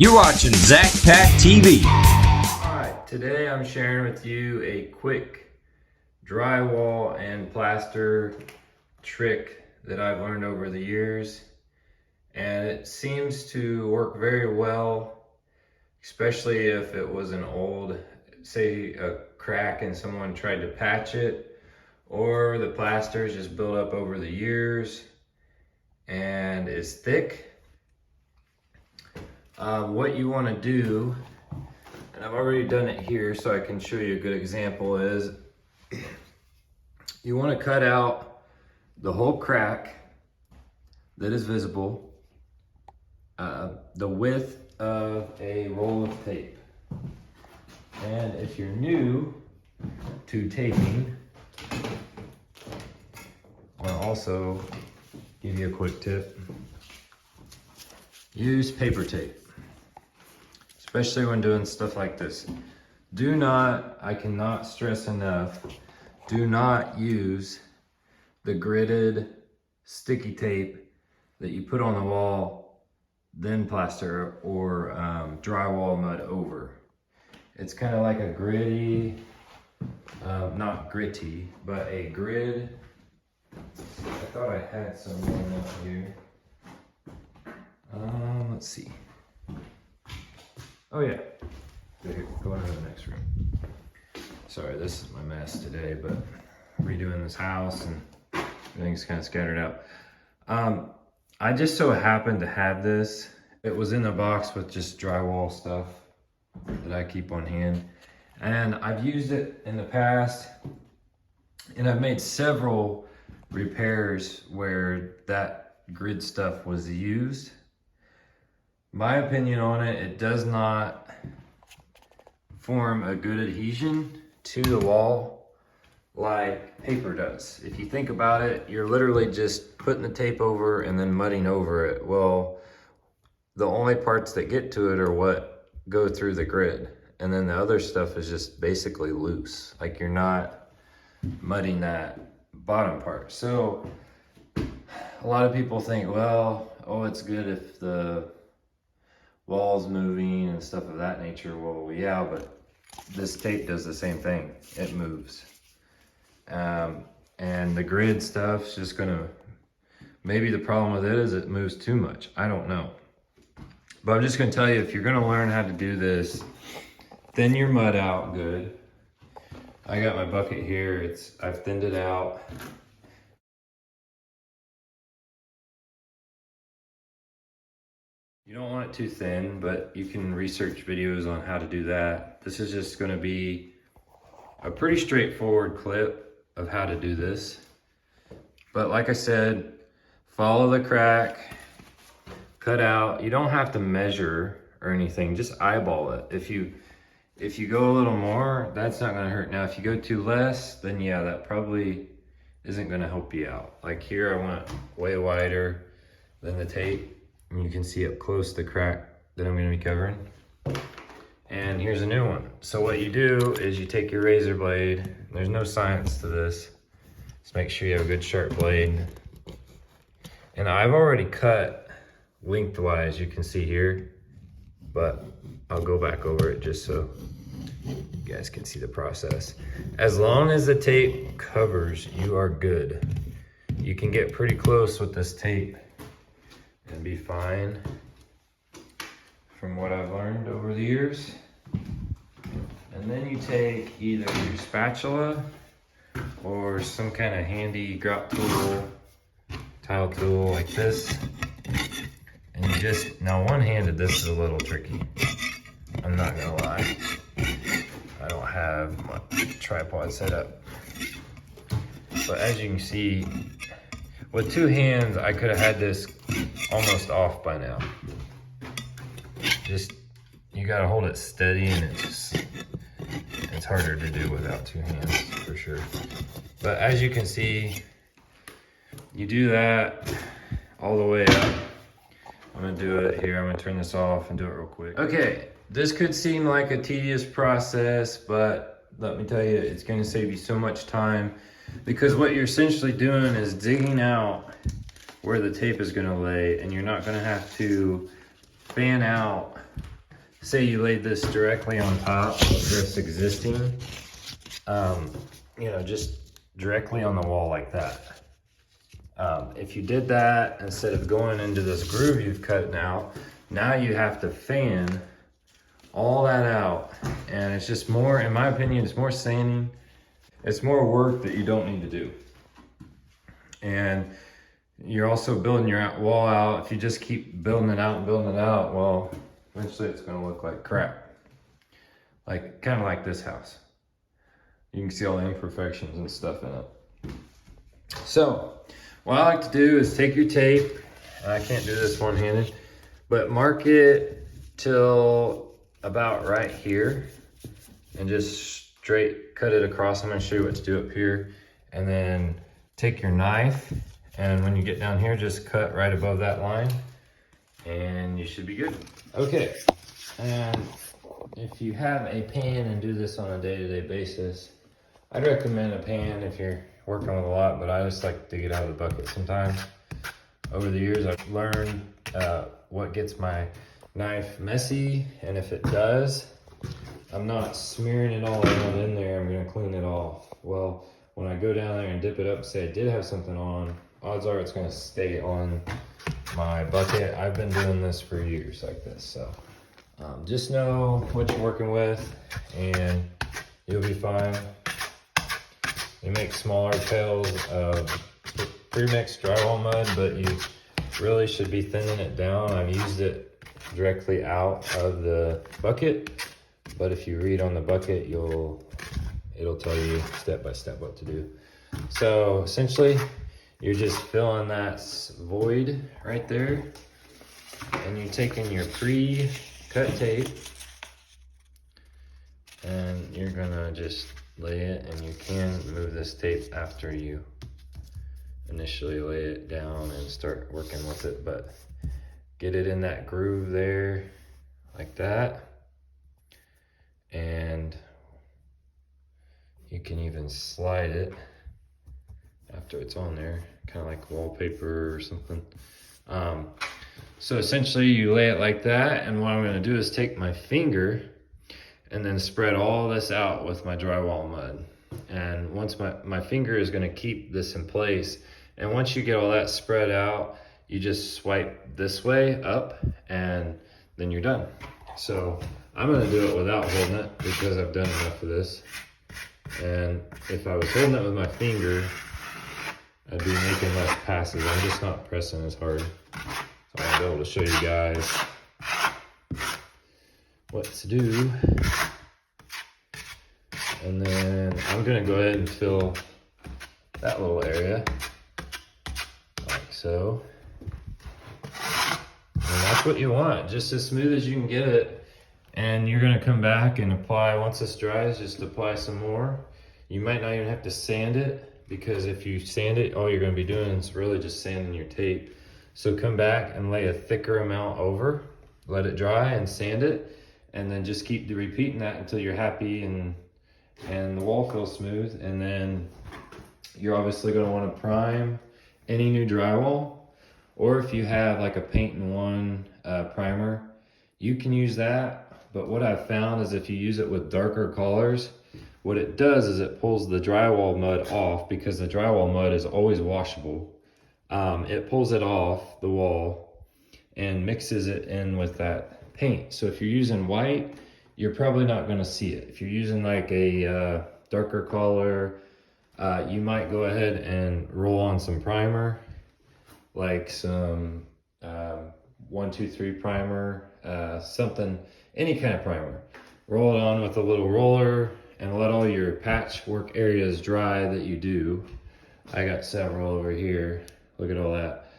You're watching Zach Pack TV. Alright, today I'm sharing with you a quick drywall and plaster trick that I've learned over the years. And it seems to work very well, especially if it was an old, say a crack and someone tried to patch it, or the plaster is just built up over the years and is thick. What you want to do, and I've already done it here so I can show you a good example, is you want to cut out the whole crack that is visible, the width of a roll of tape. And if you're new to taping, I'll also give you a quick tip. Use paper tape, especially when doing stuff like this. Do not, I cannot stress enough, do not use the gridded sticky tape that you put on the wall, then plaster or drywall mud over. It's kind of like a gritty, not gritty, but a grid. I thought I had some going up here. Let's see. Oh yeah, go into the next room. Sorry, this is my mess today, but redoing this house and everything's kind of scattered out. I just so happened to have this. It was in the box with just drywall stuff that I keep on hand. And I've used it in the past, and I've made several repairs where that grid stuff was used. My opinion on it, it does not form a good adhesion to the wall like paper does. If you think about it, you're literally just putting the tape over and then mudding over it. Well, the only parts that get to it are what go through the grid. And then the other stuff is just basically loose. Like you're not mudding that bottom part. So a lot of people think, well, oh, it's good if the wall's moving and stuff of that nature. Well, yeah, but this tape does the same thing. It moves. And the grid stuff's just gonna, maybe the problem with it is it moves too much. I don't know. But I'm just gonna tell you, if you're gonna learn how to do this, thin your mud out good. I got my bucket here, I've thinned it out. You don't want it too thin, but you can research videos on how to do that. This is just gonna be a pretty straightforward clip of how to do this. But like I said, follow the crack, cut out. You don't have to measure or anything, just eyeball it. If you go a little more, that's not gonna hurt. Now, if you go too less, then yeah, that probably isn't gonna help you out. Like here, I went way wider than the tape. And you can see up close the crack that I'm gonna be covering. And here's a new one. So what you do is you take your razor blade. There's no science to this. Just make sure you have a good sharp blade. And I've already cut lengthwise, you can see here, but I'll go back over it just so you guys can see the process. As long as the tape covers, you are good. You can get pretty close with this tape and be fine, from what I've learned over the years. And then you take either your spatula or some kind of handy grout tool, tile tool like this, and you just, now one-handed this is a little tricky, I'm not gonna lie. I don't have my tripod set up, but as you can see, with two hands I could have had this almost off by now. Just, you gotta hold it steady, and it's harder to do without two hands for sure. But as you can see, you do that all the way up. I'm gonna do it here. I'm gonna turn this off and do it real quick. Okay, this could seem like a tedious process, but let me tell you, it's gonna save you so much time, because what you're essentially doing is digging out where the tape is gonna lay, and you're not gonna have to fan out say you laid this directly on top of this existing, you know, just directly on the wall like that. If you did that, instead of going into this groove you've cut now you have to fan all that out. And it's just more, in my opinion, it's more sanding. It's more work that you don't need to do. And you're also building your wall out. If you just keep building it out, well, eventually it's gonna look like crap. Like, kind of like this house. You can see all the imperfections and stuff in it. So, what I like to do is take your tape, and I can't do this one-handed, but mark it till about right here, and just straight cut it across. I'm gonna show you what to do up here. And then take your knife, and when you get down here, just cut right above that line, and you should be good. Okay, and if you have a pan and do this on a day-to-day basis, I'd recommend a pan if you're working with a lot, but I just like to dig it out of the bucket sometimes. Over the years, I've learned what gets my knife messy, and if it does, I'm not smearing it all around in there. I'm gonna clean it off. Well, when I go down there and dip it up, say I did have something on, odds are it's gonna stay on my bucket. I've been doing this for years like this, so just know what you're working with and you'll be fine. You make smaller pails of pre-mixed drywall mud, but you really should be thinning it down. I've used it directly out of the bucket, but if you read on the bucket, it'll tell you step by step what to do. So essentially, you're just filling that void right there, and you're taking your pre-cut tape, and you're gonna just lay it, and you can move this tape after you initially lay it down and start working with it, but get it in that groove there like that. And you can even slide it after it's on there, kind of like wallpaper or something. So essentially you lay it like that, and what I'm gonna do is take my finger and then spread all this out with my drywall mud. And once my finger is gonna keep this in place, and once you get all that spread out, you just swipe this way up, and then you're done. So I'm gonna do it without holding it because I've done enough of this. And if I was holding it with my finger, I'd be making less passes. I'm just not pressing as hard. So I'll be able to show you guys what to do. And then I'm gonna go ahead and fill that little area, like so. And that's what you want, just as smooth as you can get it. And you're gonna come back and apply, once this dries, just apply some more. You might not even have to sand it, because if you sand it, all you're gonna be doing is really just sanding your tape. So come back and lay a thicker amount over, let it dry and sand it, and then just keep repeating that until you're happy and the wall feels smooth. And then you're obviously gonna wanna prime any new drywall, or if you have like a paint in one primer, you can use that. But what I've found is if you use it with darker colors, what it does is it pulls the drywall mud off, because the drywall mud is always washable. It pulls it off the wall and mixes it in with that paint. So if you're using white, you're probably not gonna see it. If you're using like a darker color, you might go ahead and roll on some primer, like some 123 primer, something, any kind of primer. Roll it on with a little roller and let all your patchwork areas dry that you do. I got several over here. Look at all that.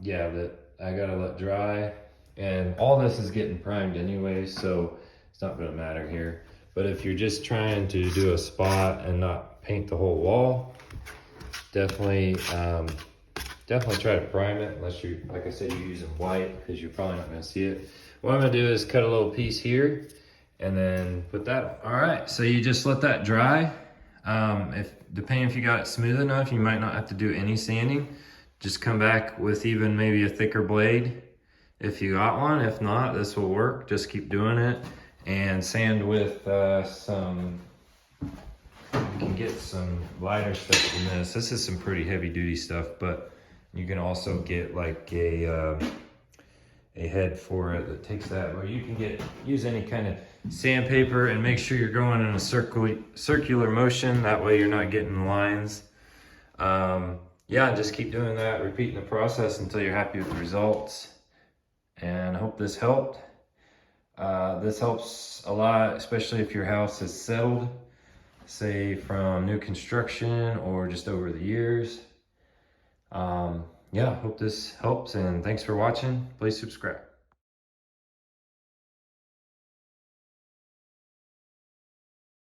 Yeah, that I gotta let dry. And all this is getting primed anyway, so it's not gonna matter here. But if you're just trying to do a spot and not paint the whole wall, definitely try to prime it, unless you, like I said, you're using white, because you're probably not gonna see it. What I'm gonna do is cut a little piece here and then put that on. All right, so you just let that dry. Depending if you got it smooth enough, you might not have to do any sanding. Just come back with even maybe a thicker blade if you got one. If not, this will work. Just keep doing it. And sand with some, you can get some lighter stuff than this. This is some pretty heavy duty stuff, but you can also get like a head for it that takes that. Or you can use any kind of sandpaper and make sure you're going in a circular motion. That way you're not getting lines. Yeah, just keep doing that, repeating the process until you're happy with the results. And I hope this helped. This helps a lot, especially if your house is settled, say from new construction or just over the years. Yeah, hope this helps, and thanks for watching. Please subscribe.